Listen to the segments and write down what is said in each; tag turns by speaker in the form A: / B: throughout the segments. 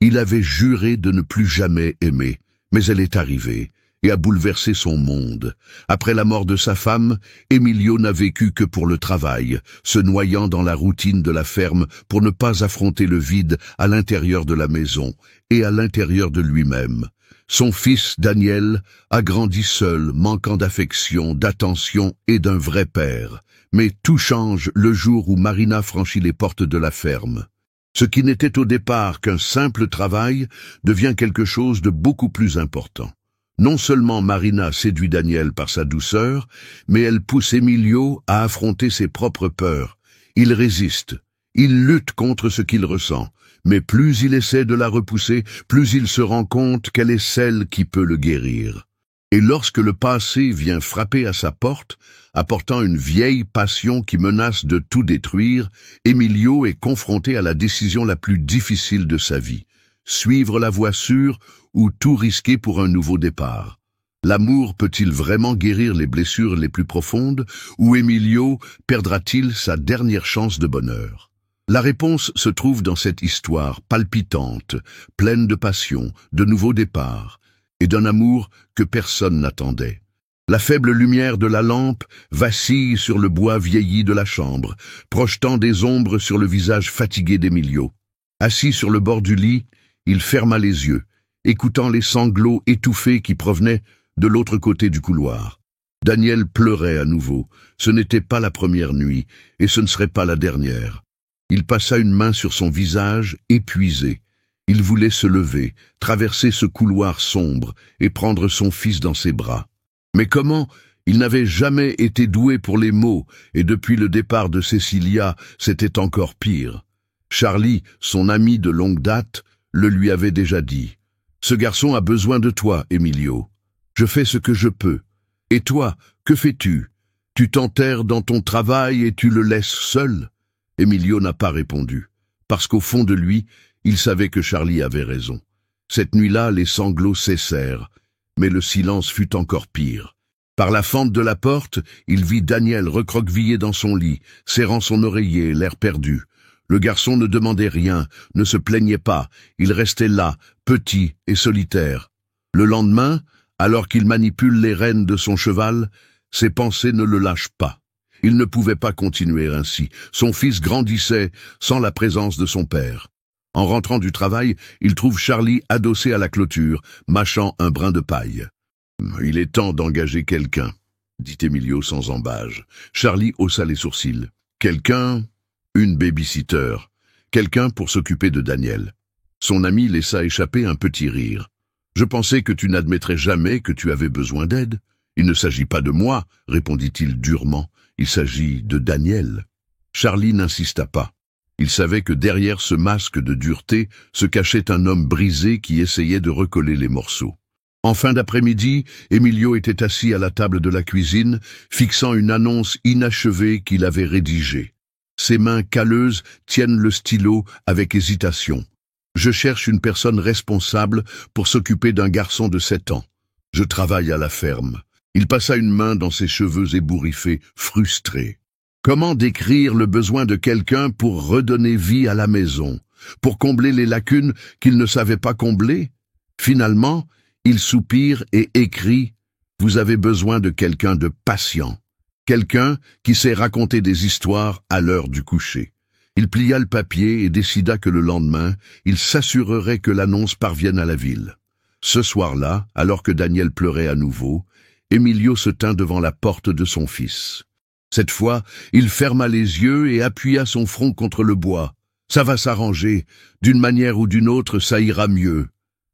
A: Il avait juré de ne plus jamais aimer, mais elle est arrivée et a bouleversé son monde. Après la mort de sa femme, Emilio n'a vécu que pour le travail, se noyant dans la routine de la ferme pour ne pas affronter le vide à l'intérieur de la maison et à l'intérieur de lui-même. Son fils, Daniel, a grandi seul, manquant d'affection, d'attention et d'un vrai père. Mais tout change le jour où Marina franchit les portes de la ferme. Ce qui n'était au départ qu'un simple travail devient quelque chose de beaucoup plus important. Non seulement Marina séduit Daniel par sa douceur, mais elle pousse Emilio à affronter ses propres peurs. Il résiste, il lutte contre ce qu'il ressent, mais plus il essaie de la repousser, plus il se rend compte qu'elle est celle qui peut le guérir. Et lorsque le passé vient frapper à sa porte, apportant une vieille passion qui menace de tout détruire, Emilio est confronté à la décision la plus difficile de sa vie. Suivre la voie sûre ou tout risquer pour un nouveau départ. L'amour peut-il vraiment guérir les blessures les plus profondes ou Emilio perdra-t-il sa dernière chance de bonheur? La réponse se trouve dans cette histoire palpitante, pleine de passion, de nouveaux départs et d'un amour que personne n'attendait. La faible lumière de la lampe vacille sur le bois vieilli de la chambre, projetant des ombres sur le visage fatigué d'Emilio. Assis sur le bord du lit, il ferma les yeux, écoutant les sanglots étouffés qui provenaient de l'autre côté du couloir. Daniel pleurait à nouveau. Ce n'était pas la première nuit, et ce ne serait pas la dernière. Il passa une main sur son visage, épuisé. Il voulait se lever, traverser ce couloir sombre et prendre son fils dans ses bras. Mais comment? Il n'avait jamais été doué pour les mots, et depuis le départ de Cecilia, c'était encore pire. Charlie, son ami de longue date, le lui avait déjà dit. « Ce garçon a besoin de toi, Emilio. Je fais ce que je peux. Et toi, que fais-tu? Tu t'enterres dans ton travail et tu le laisses seul ?» Emilio n'a pas répondu, parce qu'au fond de lui, il savait que Charlie avait raison. Cette nuit-là, les sanglots cessèrent, mais le silence fut encore pire. Par la fente de la porte, il vit Daniel recroquevillé dans son lit, serrant son oreiller, l'air perdu. Le garçon ne demandait rien, ne se plaignait pas, il restait là, petit et solitaire. Le lendemain, alors qu'il manipule les rênes de son cheval, ses pensées ne le lâchent pas. Il ne pouvait pas continuer ainsi. Son fils grandissait sans la présence de son père. En rentrant du travail, il trouve Charlie adossé à la clôture, mâchant un brin de paille. « Il est temps d'engager quelqu'un », dit Emilio sans embâge. Charlie haussa les sourcils. « Quelqu'un ?» Une babysitter, quelqu'un pour s'occuper de Daniel. Son ami laissa échapper un petit rire. « Je pensais que tu n'admettrais jamais que tu avais besoin d'aide. Il ne s'agit pas de moi, répondit-il durement. Il s'agit de Daniel. » Charlie n'insista pas. Il savait que derrière ce masque de dureté se cachait un homme brisé qui essayait de recoller les morceaux. En fin d'après-midi, Emilio était assis à la table de la cuisine, fixant une annonce inachevée qu'il avait rédigée. Ses mains calleuses tiennent le stylo avec hésitation. « Je cherche une personne responsable pour s'occuper d'un garçon de 7 ans. Je travaille à la ferme. » Il passa une main dans ses cheveux ébouriffés, frustré. Comment décrire le besoin de quelqu'un pour redonner vie à la maison, pour combler les lacunes qu'il ne savait pas combler? Finalement, il soupire et écrit « Vous avez besoin de quelqu'un de patient. » Quelqu'un qui sait raconter des histoires à l'heure du coucher. Il plia le papier et décida que le lendemain, il s'assurerait que l'annonce parvienne à la ville. Ce soir-là, alors que Daniel pleurait à nouveau, Emilio se tint devant la porte de son fils. Cette fois, il ferma les yeux et appuya son front contre le bois. Ça va s'arranger. D'une manière ou d'une autre, ça ira mieux.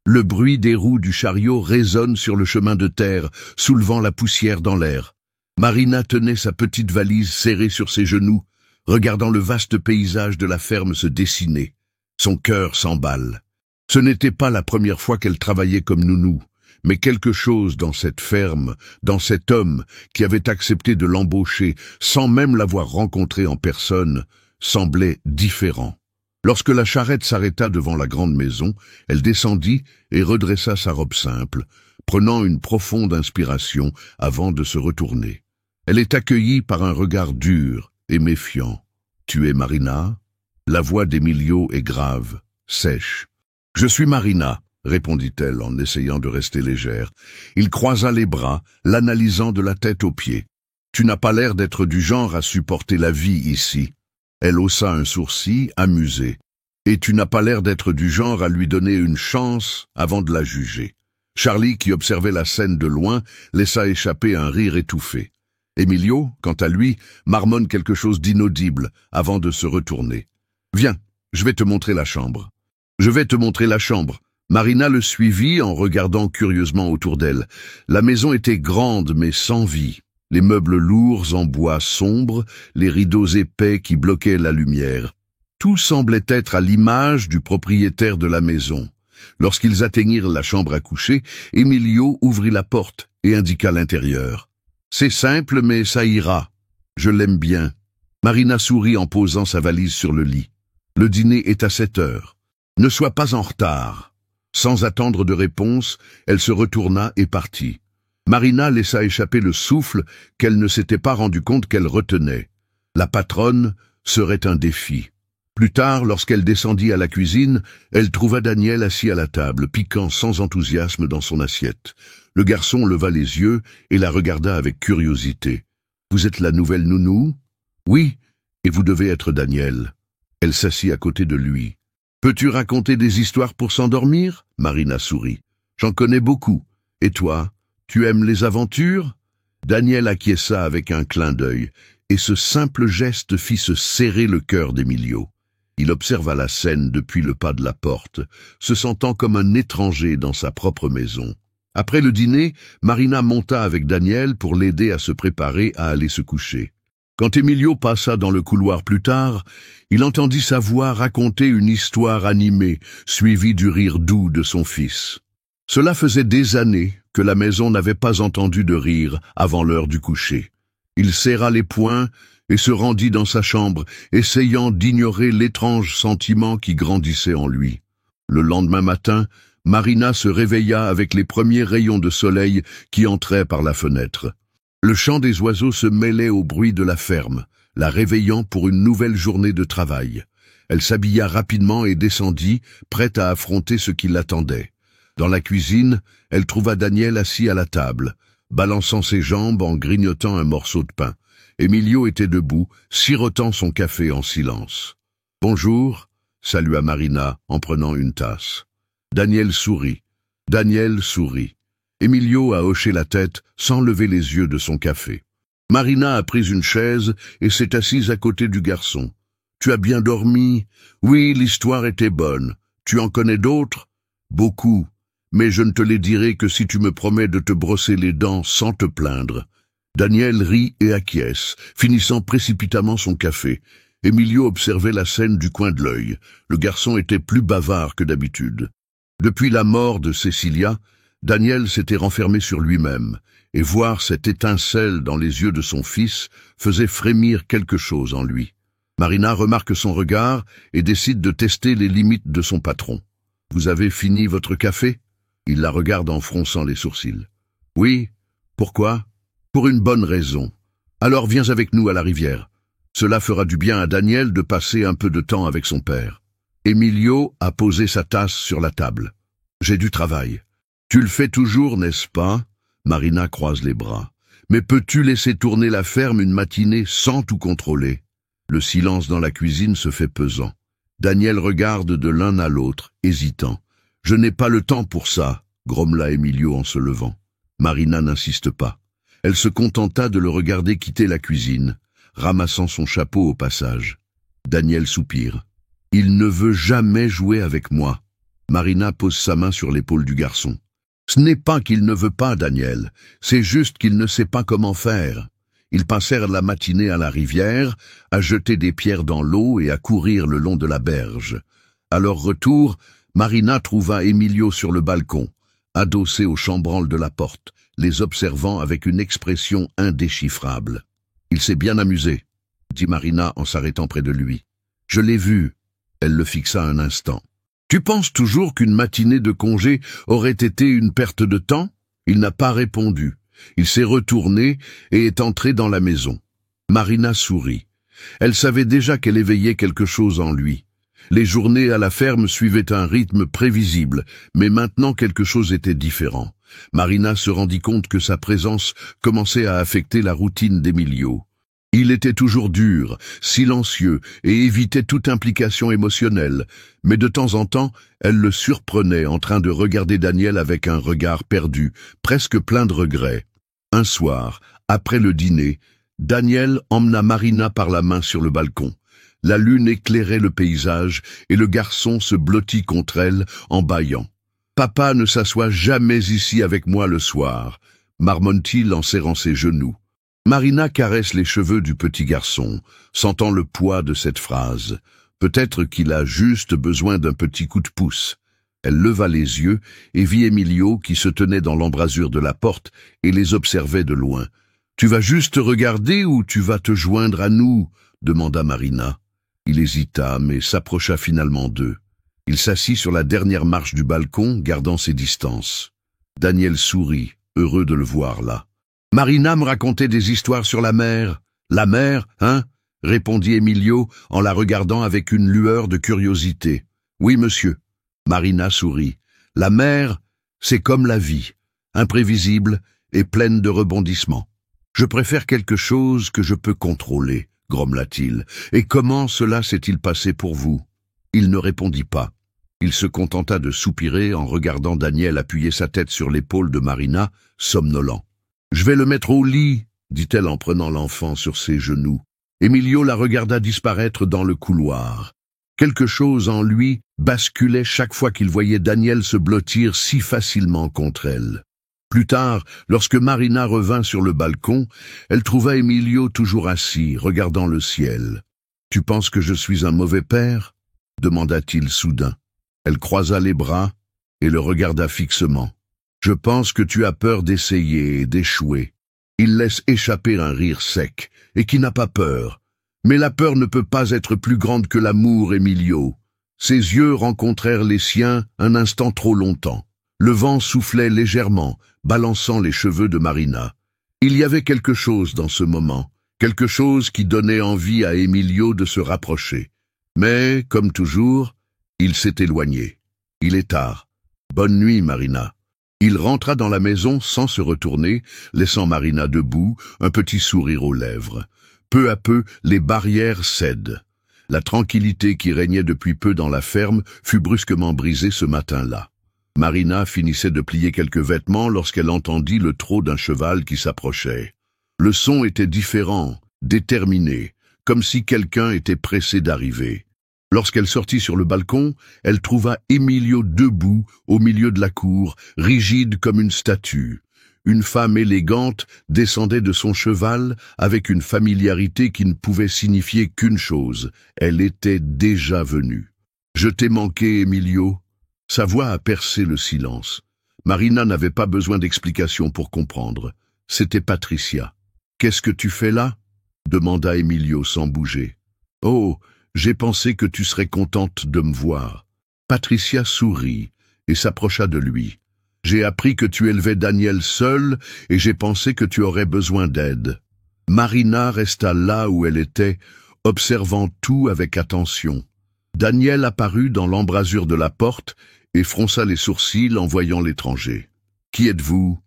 A: Le bruit des roues du chariot résonne sur le chemin de terre, soulevant la poussière dans l'air. Marina tenait sa petite valise serrée sur ses genoux, regardant le vaste paysage de la ferme se dessiner. Son cœur s'emballe. Ce n'était pas la première fois qu'elle travaillait comme nounou, mais quelque chose dans cette ferme, dans cet homme qui avait accepté de l'embaucher sans même l'avoir rencontré en personne, semblait différent. Lorsque la charrette s'arrêta devant la grande maison, elle descendit et redressa sa robe simple, prenant une profonde inspiration avant de se retourner. Elle est accueillie par un regard dur et méfiant. « Tu es Marina ?» La voix d'Emilio est grave, sèche. Je suis Marina, répondit-elle en essayant de rester légère. Il croisa les bras, l'analysant de la tête aux pieds. Tu n'as pas l'air d'être du genre à supporter la vie ici. Elle haussa un sourcil, amusée. Et tu n'as pas l'air d'être du genre à lui donner une chance avant de la juger. Charlie, qui observait la scène de loin, laissa échapper un rire étouffé. Emilio, quant à lui, marmonne quelque chose d'inaudible avant de se retourner. « Viens, je vais te montrer la chambre. » « Je vais te montrer la chambre. » Marina le suivit en regardant curieusement autour d'elle. La maison était grande mais sans vie. Les meubles lourds en bois sombre, les rideaux épais qui bloquaient la lumière. Tout semblait être à l'image du propriétaire de la maison. Lorsqu'ils atteignirent la chambre à coucher, Emilio ouvrit la porte et indiqua l'intérieur. « C'est simple, mais ça ira. Je l'aime bien. » Marina sourit en posant sa valise sur le lit. « Le dîner est à 7 heures. Ne sois pas en retard. » Sans attendre de réponse, elle se retourna et partit. Marina laissa échapper le souffle qu'elle ne s'était pas rendu compte qu'elle retenait. La patronne serait un défi. Plus tard, lorsqu'elle descendit à la cuisine, elle trouva Daniel assis à la table, piquant sans enthousiasme dans son assiette. Le garçon leva les yeux et la regarda avec curiosité. « Vous êtes la nouvelle nounou ?»« Oui, et vous devez être Daniel. » Elle s'assit à côté de lui. « Peux-tu raconter des histoires pour s'endormir ?» Marina sourit. « J'en connais beaucoup. Et toi, tu aimes les aventures ?» Daniel acquiesça avec un clin d'œil, et ce simple geste fit se serrer le cœur d'Emilio. Il observa la scène depuis le pas de la porte, se sentant comme un étranger dans sa propre maison. Après le dîner, Marina monta avec Daniel pour l'aider à se préparer à aller se coucher. Quand Emilio passa dans le couloir plus tard, il entendit sa voix raconter une histoire animée, suivie du rire doux de son fils. Cela faisait des années que la maison n'avait pas entendu de rire avant l'heure du coucher. Il serra les poings et se rendit dans sa chambre, essayant d'ignorer l'étrange sentiment qui grandissait en lui. Le lendemain matin, Marina se réveilla avec les premiers rayons de soleil qui entraient par la fenêtre. Le chant des oiseaux se mêlait au bruit de la ferme, la réveillant pour une nouvelle journée de travail. Elle s'habilla rapidement et descendit, prête à affronter ce qui l'attendait. Dans la cuisine, elle trouva Daniel assis à la table, balançant ses jambes en grignotant un morceau de pain. Emilio était debout, sirotant son café en silence. « Bonjour », salua Marina en prenant une tasse. Daniel sourit. Emilio a hoché la tête sans lever les yeux de son café. Marina a pris une chaise et s'est assise à côté du garçon. « Tu as bien dormi ? Oui, l'histoire était bonne. Tu en connais d'autres ? Beaucoup. Mais je ne te les dirai que si tu me promets de te brosser les dents sans te plaindre. » Daniel rit et acquiesce, finissant précipitamment son café. Emilio observait la scène du coin de l'œil. Le garçon était plus bavard que d'habitude. Depuis la mort de Cecilia, Daniel s'était renfermé sur lui-même, et voir cette étincelle dans les yeux de son fils faisait frémir quelque chose en lui. Marina remarque son regard et décide de tester les limites de son patron. « Vous avez fini votre café ?» Il la regarde en fronçant les sourcils. « Oui. Pourquoi ? » « Pour une bonne raison. Alors viens avec nous à la rivière. Cela fera du bien à Daniel de passer un peu de temps avec son père. » Emilio a posé sa tasse sur la table. « J'ai du travail. »« Tu le fais toujours, n'est-ce pas ?» Marina croise les bras. « Mais peux-tu laisser tourner la ferme une matinée sans tout contrôler ?» Le silence dans la cuisine se fait pesant. Daniel regarde de l'un à l'autre, hésitant. « Je n'ai pas le temps pour ça, » grommela Emilio en se levant. Marina n'insiste pas. Elle se contenta de le regarder quitter la cuisine, ramassant son chapeau au passage. Daniel soupire. « Il ne veut jamais jouer avec moi. » Marina pose sa main sur l'épaule du garçon. « Ce n'est pas qu'il ne veut pas, Daniel, c'est juste qu'il ne sait pas comment faire. » Ils passèrent la matinée à la rivière, à jeter des pierres dans l'eau et à courir le long de la berge. À leur retour, Marina trouva Emilio sur le balcon, adossé au chambranle de la porte, les observant avec une expression indéchiffrable. « Il s'est bien amusé, » dit Marina en s'arrêtant près de lui. « Je l'ai vu. » Elle le fixa un instant. « Tu penses toujours qu'une matinée de congé aurait été une perte de temps ?» Il n'a pas répondu. Il s'est retourné et est entré dans la maison. Marina sourit. Elle savait déjà qu'elle éveillait quelque chose en lui. Les journées à la ferme suivaient un rythme prévisible, mais maintenant quelque chose était différent. Marina se rendit compte que sa présence commençait à affecter la routine d'Emilio. Il était toujours dur, silencieux et évitait toute implication émotionnelle, mais de temps en temps, elle le surprenait en train de regarder Daniel avec un regard perdu, presque plein de regrets. Un soir, après le dîner, Daniel emmena Marina par la main sur le balcon. La lune éclairait le paysage et le garçon se blottit contre elle en bâillant. « Papa ne s'assoit jamais ici avec moi le soir », marmonne-t-il en serrant ses genoux. Marina caresse les cheveux du petit garçon, sentant le poids de cette phrase. Peut-être qu'il a juste besoin d'un petit coup de pouce. Elle leva les yeux et vit Emilio qui se tenait dans l'embrasure de la porte et les observait de loin. « Tu vas juste regarder ou tu vas te joindre à nous ?» demanda Marina. Il hésita, mais s'approcha finalement d'eux. Il s'assit sur la dernière marche du balcon, gardant ses distances. Daniel sourit, heureux de le voir là. « Marina me racontait des histoires sur la mer. »« La mer, hein ?» répondit Emilio en la regardant avec une lueur de curiosité. « Oui, monsieur. » Marina sourit. « La mer, c'est comme la vie, imprévisible et pleine de rebondissements. Je préfère quelque chose que je peux contrôler, grommela-t-il. Et comment cela s'est-il passé pour vous ?» Il ne répondit pas. Il se contenta de soupirer en regardant Daniel appuyer sa tête sur l'épaule de Marina, somnolent. « Je vais le mettre au lit, » dit-elle en prenant l'enfant sur ses genoux. Emilio la regarda disparaître dans le couloir. Quelque chose en lui basculait chaque fois qu'il voyait Daniel se blottir si facilement contre elle. Plus tard, lorsque Marina revint sur le balcon, elle trouva Emilio toujours assis, regardant le ciel. « Tu penses que je suis un mauvais père ?» demanda-t-il soudain. Elle croisa les bras et le regarda fixement. « Je pense que tu as peur d'essayer et d'échouer. » Il laisse échapper un rire sec, et qui n'a pas peur. Mais la peur ne peut pas être plus grande que l'amour, Emilio. Ses yeux rencontrèrent les siens un instant trop longtemps. Le vent soufflait légèrement, balançant les cheveux de Marina. Il y avait quelque chose dans ce moment, quelque chose qui donnait envie à Emilio de se rapprocher. Mais, comme toujours, il s'est éloigné. Il est tard. Bonne nuit, Marina. Il rentra dans la maison sans se retourner, laissant Marina debout, un petit sourire aux lèvres. Peu à peu, les barrières cèdent. La tranquillité qui régnait depuis peu dans la ferme fut brusquement brisée ce matin-là. Marina finissait de plier quelques vêtements lorsqu'elle entendit le trot d'un cheval qui s'approchait. Le son était différent, déterminé, comme si quelqu'un était pressé d'arriver. Lorsqu'elle sortit sur le balcon, elle trouva Emilio debout au milieu de la cour, rigide comme une statue. Une femme élégante descendait de son cheval avec une familiarité qui ne pouvait signifier qu'une chose. Elle était déjà venue. « Je t'ai manqué, Emilio ?» Sa voix a percé le silence. Marina n'avait pas besoin d'explication pour comprendre. C'était Patricia. « Qu'est-ce que tu fais là ?» demanda Emilio sans bouger. « Oh, j'ai pensé que tu serais contente de me voir. » Patricia sourit et s'approcha de lui. « J'ai appris que tu élevais Daniel seul et j'ai pensé que tu aurais besoin d'aide. » Marina resta là où elle était, observant tout avec attention. Daniel apparut dans l'embrasure de la porte et fronça les sourcils en voyant l'étranger. « Qui êtes-vous »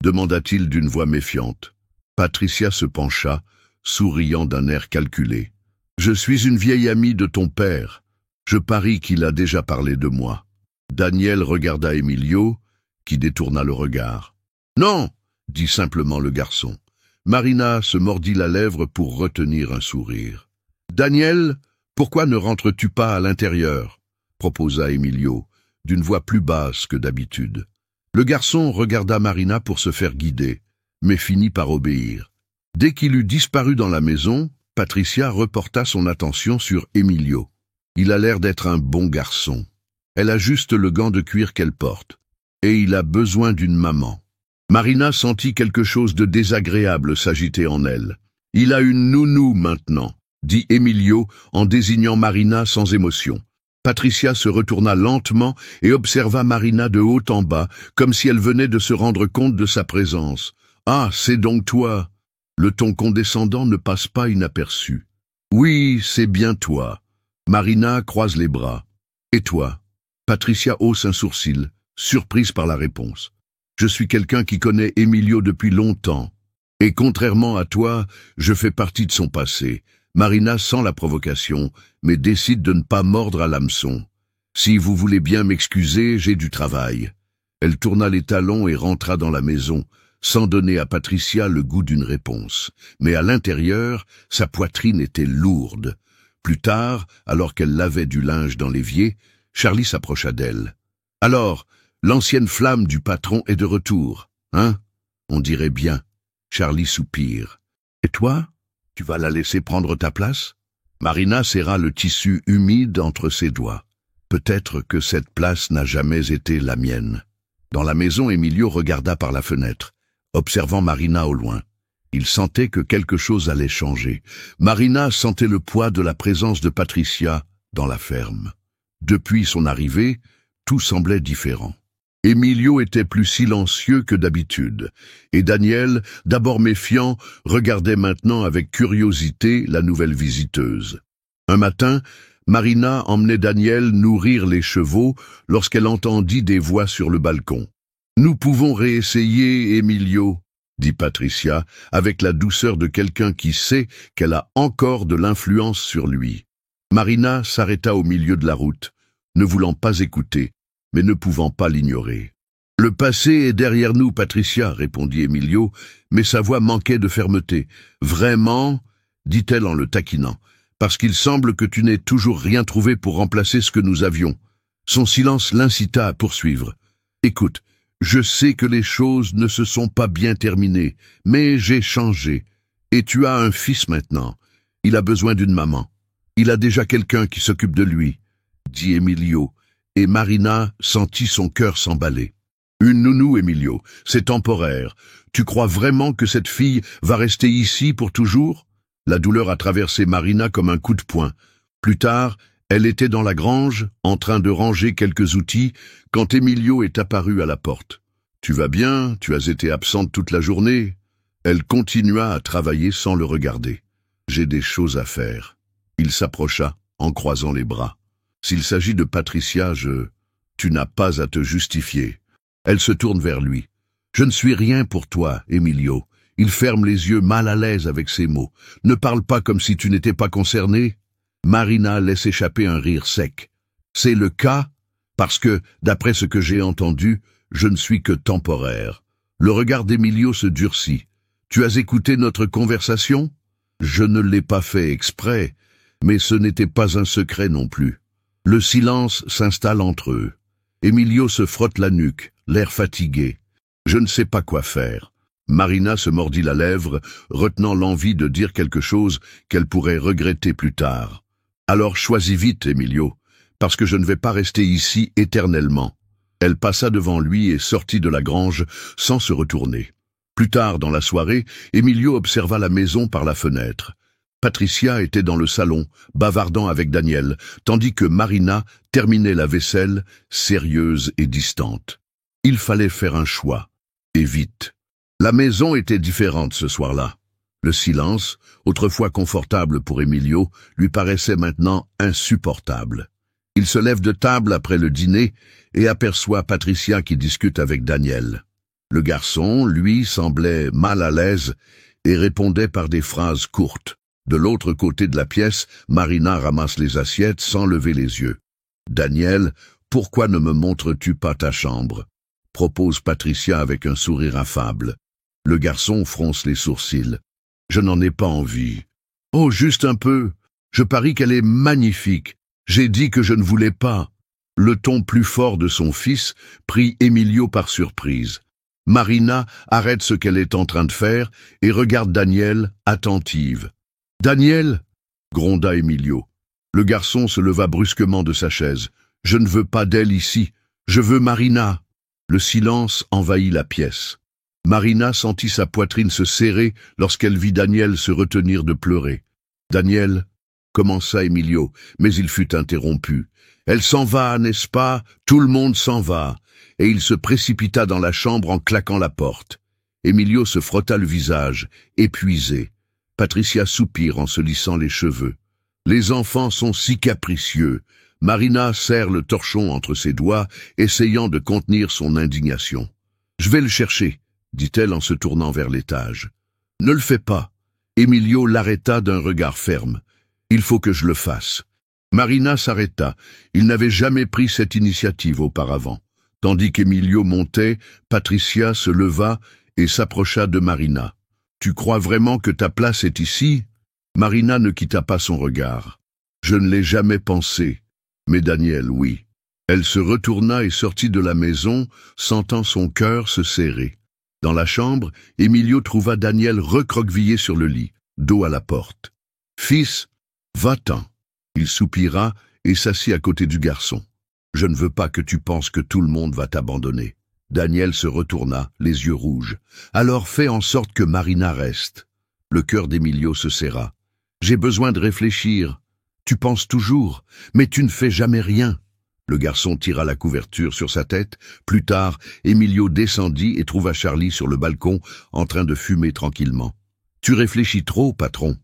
A: demanda-t-il d'une voix méfiante. Patricia se pencha, souriant d'un air calculé. « Je suis une vieille amie de ton père. Je parie qu'il a déjà parlé de moi. » Daniel regarda Emilio, qui détourna le regard. « Non !» dit simplement le garçon. Marina se mordit la lèvre pour retenir un sourire. « Daniel, pourquoi ne rentres-tu pas à l'intérieur ?» proposa Emilio, d'une voix plus basse que d'habitude. Le garçon regarda Marina pour se faire guider, mais finit par obéir. Dès qu'il eut disparu dans la maison, Patricia reporta son attention sur Emilio. Il a l'air d'être un bon garçon. Elle a juste le gant de cuir qu'elle porte. Et il a besoin d'une maman. Marina sentit quelque chose de désagréable s'agiter en elle. « Il a une nounou maintenant », dit Emilio en désignant Marina sans émotion. Patricia se retourna lentement et observa Marina de haut en bas, comme si elle venait de se rendre compte de sa présence. « Ah, c'est donc toi !» Le ton condescendant ne passe pas inaperçu. « Oui, c'est bien toi. Marina croise les bras. Et toi? Patricia hausse un sourcil, surprise par la réponse. Je suis quelqu'un qui connaît Emilio depuis longtemps. Et contrairement à toi, je fais partie de son passé. Marina sent la provocation, mais décide de ne pas mordre à l'hameçon. Si vous voulez bien m'excuser, j'ai du travail. Elle tourna les talons et rentra dans la maison, sans donner à Patricia le goût d'une réponse. Mais à l'intérieur, sa poitrine était lourde. Plus tard, alors qu'elle lavait du linge dans l'évier, Charlie s'approcha d'elle. « Alors, l'ancienne flamme du patron est de retour, hein? On dirait bien. » Charlie soupire. « Et toi? Tu vas la laisser prendre ta place ?» Marina serra le tissu humide entre ses doigts. Peut-être que cette place n'a jamais été la mienne. Dans la maison, Emilio regarda par la fenêtre, observant Marina au loin. Il sentait que quelque chose allait changer. Marina sentait le poids de la présence de Patricia dans la ferme. Depuis son arrivée, tout semblait différent. Emilio était plus silencieux que d'habitude, et Daniel, d'abord méfiant, regardait maintenant avec curiosité la nouvelle visiteuse. Un matin, Marina emmenait Daniel nourrir les chevaux lorsqu'elle entendit des voix sur le balcon. « Nous pouvons réessayer, Emilio », dit Patricia, avec la douceur de quelqu'un qui sait qu'elle a encore de l'influence sur lui. Marina s'arrêta au milieu de la route, ne voulant pas écouter, mais ne pouvant pas l'ignorer. « Le passé est derrière nous, Patricia, » répondit Emilio, mais sa voix manquait de fermeté. « Vraiment ?» dit-elle en le taquinant. « Parce qu'il semble que tu n'aies toujours rien trouvé pour remplacer ce que nous avions. » Son silence l'incita à poursuivre. « Écoute, je sais que les choses ne se sont pas bien terminées, mais j'ai changé. Et tu as un fils maintenant. Il a besoin d'une maman. Il a déjà quelqu'un qui s'occupe de lui, » dit Emilio, et Marina sentit son cœur s'emballer. « Une nounou, Emilio, c'est temporaire. Tu crois vraiment que cette fille va rester ici pour toujours ?» La douleur a traversé Marina comme un coup de poing. Plus tard, elle était dans la grange, en train de ranger quelques outils, quand Emilio est apparu à la porte. « Tu vas bien? Tu as été absente toute la journée ?» Elle continua à travailler sans le regarder. « J'ai des choses à faire. » Il s'approcha, en croisant les bras. « S'il s'agit de Patricia, tu n'as pas à te justifier. » Elle se tourne vers lui. « Je ne suis rien pour toi, Emilio. » Il ferme les yeux mal à l'aise avec ces mots. « Ne parle pas comme si tu n'étais pas concerné. » Marina laisse échapper un rire sec. « C'est le cas parce que, d'après ce que j'ai entendu, je ne suis que temporaire. » Le regard d'Emilio se durcit. « Tu as écouté notre conversation ? » Je ne l'ai pas fait exprès, mais ce n'était pas un secret non plus. Le silence s'installe entre eux. Emilio se frotte la nuque, l'air fatigué. « Je ne sais pas quoi faire. » Marina se mordit la lèvre, retenant l'envie de dire quelque chose qu'elle pourrait regretter plus tard. « Alors choisis vite, Emilio, parce que je ne vais pas rester ici éternellement. » Elle passa devant lui et sortit de la grange sans se retourner. Plus tard dans la soirée, Emilio observa la maison par la fenêtre. Patricia était dans le salon, bavardant avec Daniel, tandis que Marina terminait la vaisselle, sérieuse et distante. Il fallait faire un choix, et vite. La maison était différente ce soir-là. Le silence, autrefois confortable pour Emilio, lui paraissait maintenant insupportable. Il se lève de table après le dîner et aperçoit Patricia qui discute avec Daniel. Le garçon, lui, semblait mal à l'aise et répondait par des phrases courtes. De l'autre côté de la pièce, Marina ramasse les assiettes sans lever les yeux. « Daniel, pourquoi ne me montres-tu pas ta chambre ?» propose Patricia avec un sourire affable. Le garçon fronce les sourcils. « Je n'en ai pas envie. »« Oh, juste un peu. Je parie qu'elle est magnifique. J'ai dit que je ne voulais pas. » Le ton plus fort de son fils prit Emilio par surprise. Marina arrête ce qu'elle est en train de faire et regarde Daniel, attentive. « Daniel !» gronda Emilio. Le garçon se leva brusquement de sa chaise. « Je ne veux pas d'elle ici. Je veux Marina. » Le silence envahit la pièce. Marina sentit sa poitrine se serrer lorsqu'elle vit Daniel se retenir de pleurer. « Daniel !» commença Emilio, mais il fut interrompu. « Elle s'en va, n'est-ce pas? Tout le monde s'en va. » Et il se précipita dans la chambre en claquant la porte. Emilio se frotta le visage, épuisé. Patricia soupire en se lissant les cheveux. Les enfants sont si capricieux. Marina serre le torchon entre ses doigts, essayant de contenir son indignation. « Je vais le chercher », dit-elle en se tournant vers l'étage. « Ne le fais pas. » Emilio l'arrêta d'un regard ferme. « Il faut que je le fasse. » Marina s'arrêta. Il n'avait jamais pris cette initiative auparavant. Tandis qu'Emilio montait, Patricia se leva et s'approcha de Marina. « Tu crois vraiment que ta place est ici ?» Marina ne quitta pas son regard. « Je ne l'ai jamais pensé. Mais Daniel, oui. » Elle se retourna et sortit de la maison, sentant son cœur se serrer. Dans la chambre, Emilio trouva Daniel recroquevillé sur le lit, dos à la porte. « Fils, va-t'en. » Il soupira et s'assit à côté du garçon. « Je ne veux pas que tu penses que tout le monde va t'abandonner. » Daniel se retourna, les yeux rouges. « Alors fais en sorte que Marina reste. » Le cœur d'Emilio se serra. « J'ai besoin de réfléchir. Tu penses toujours, mais tu ne fais jamais rien. » Le garçon tira la couverture sur sa tête. Plus tard, Emilio descendit et trouva Charlie sur le balcon, en train de fumer tranquillement. « Tu réfléchis trop, patron.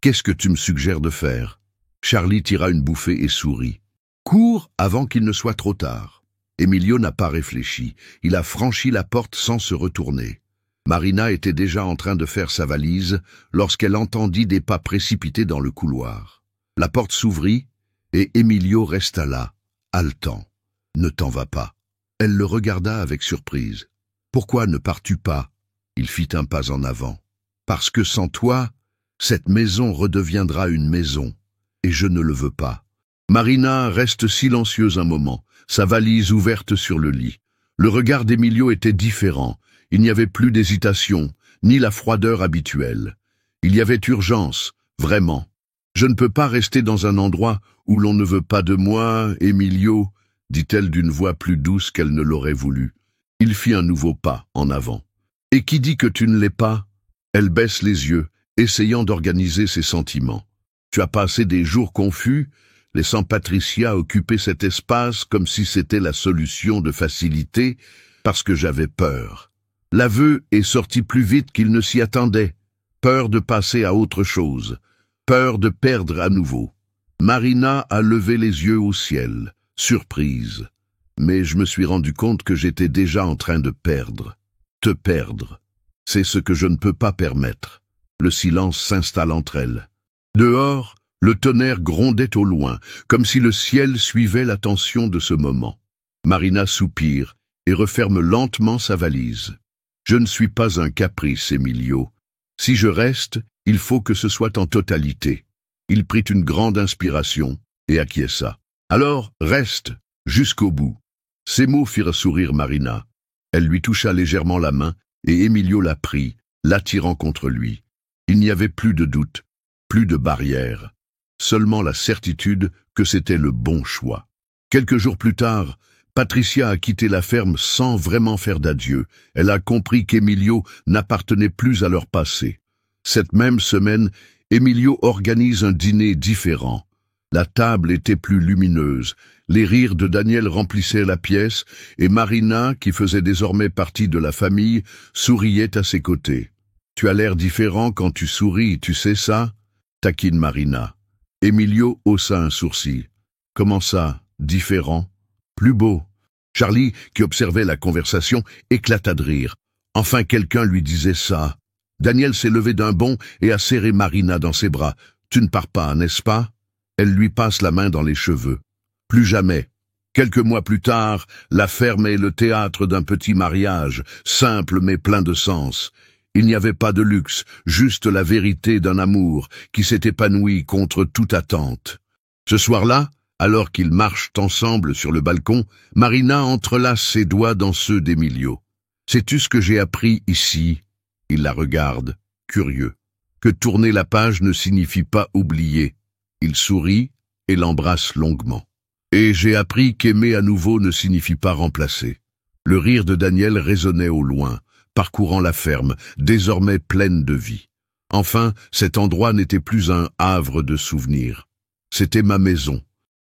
A: Qu'est-ce que tu me suggères de faire ?» Charlie tira une bouffée et sourit. « Cours avant qu'il ne soit trop tard. » Emilio n'a pas réfléchi. Il a franchi la porte sans se retourner. Marina était déjà en train de faire sa valise lorsqu'elle entendit des pas précipités dans le couloir. La porte s'ouvrit et Emilio resta là, haletant. « Ne t'en vas pas. » Elle le regarda avec surprise. « Pourquoi ne pars-tu pas ?» Il fit un pas en avant. « Parce que sans toi, cette maison redeviendra une maison, et je ne le veux pas. » Marina reste silencieuse un moment, sa valise ouverte sur le lit. Le regard d'Emilio était différent. Il n'y avait plus d'hésitation, ni la froideur habituelle. Il y avait urgence, vraiment. « Je ne peux pas rester dans un endroit où l'on ne veut pas de moi, Emilio, » dit-elle d'une voix plus douce qu'elle ne l'aurait voulu. Il fit un nouveau pas en avant. « Et qui dit que tu ne l'es pas ?» Elle baisse les yeux, essayant d'organiser ses sentiments. « Tu as passé des jours confus, laissant Patricia occuper cet espace comme si c'était la solution de facilité, parce que j'avais peur. L'aveu est sorti plus vite qu'il ne s'y attendait. Peur de passer à autre chose. Peur de perdre à nouveau. » Marina a levé les yeux au ciel, surprise. Mais je me suis rendu compte que j'étais déjà en train de perdre. Te perdre. C'est ce que je ne peux pas permettre. Le silence s'installe entre elles. Dehors, le tonnerre grondait au loin, comme si le ciel suivait l'attention de ce moment. Marina soupire et referme lentement sa valise. « Je ne suis pas un caprice, Emilio. Si je reste, il faut que ce soit en totalité. » Il prit une grande inspiration et acquiesça. « Alors, reste, jusqu'au bout. » Ces mots firent sourire Marina. Elle lui toucha légèrement la main et Emilio la prit, l'attirant contre lui. Il n'y avait plus de doute, plus de barrière. Seulement la certitude que c'était le bon choix. Quelques jours plus tard, Patricia a quitté la ferme sans vraiment faire d'adieu. Elle a compris qu'Emilio n'appartenait plus à leur passé. Cette même semaine, Emilio organise un dîner différent. La table était plus lumineuse. Les rires de Daniel remplissaient la pièce et Marina, qui faisait désormais partie de la famille, souriait à ses côtés. « Tu as l'air différent quand tu souris, tu sais ça ?» taquine Marina. Emilio haussa un sourcil. « Comment ça, différent ? Plus beau ?» Charlie, qui observait la conversation, éclata de rire. Enfin quelqu'un lui disait ça. Daniel s'est levé d'un bond et a serré Marina dans ses bras. « Tu ne pars pas, n'est-ce pas ?» Elle lui passe la main dans les cheveux. « Plus jamais. » Quelques mois plus tard, la ferme est le théâtre d'un petit mariage, simple mais plein de sens. Il n'y avait pas de luxe, juste la vérité d'un amour qui s'est épanoui contre toute attente. Ce soir-là, alors qu'ils marchent ensemble sur le balcon, Marina entrelace ses doigts dans ceux d'Emilio. « Sais-tu ce que j'ai appris ici ?» Il la regarde, curieux. Que tourner la page ne signifie pas oublier. Il sourit et l'embrasse longuement. Et j'ai appris qu'aimer à nouveau ne signifie pas remplacer. Le rire de Daniel résonnait au loin, parcourant la ferme, désormais pleine de vie. Enfin, cet endroit n'était plus un havre de souvenirs. C'était ma maison.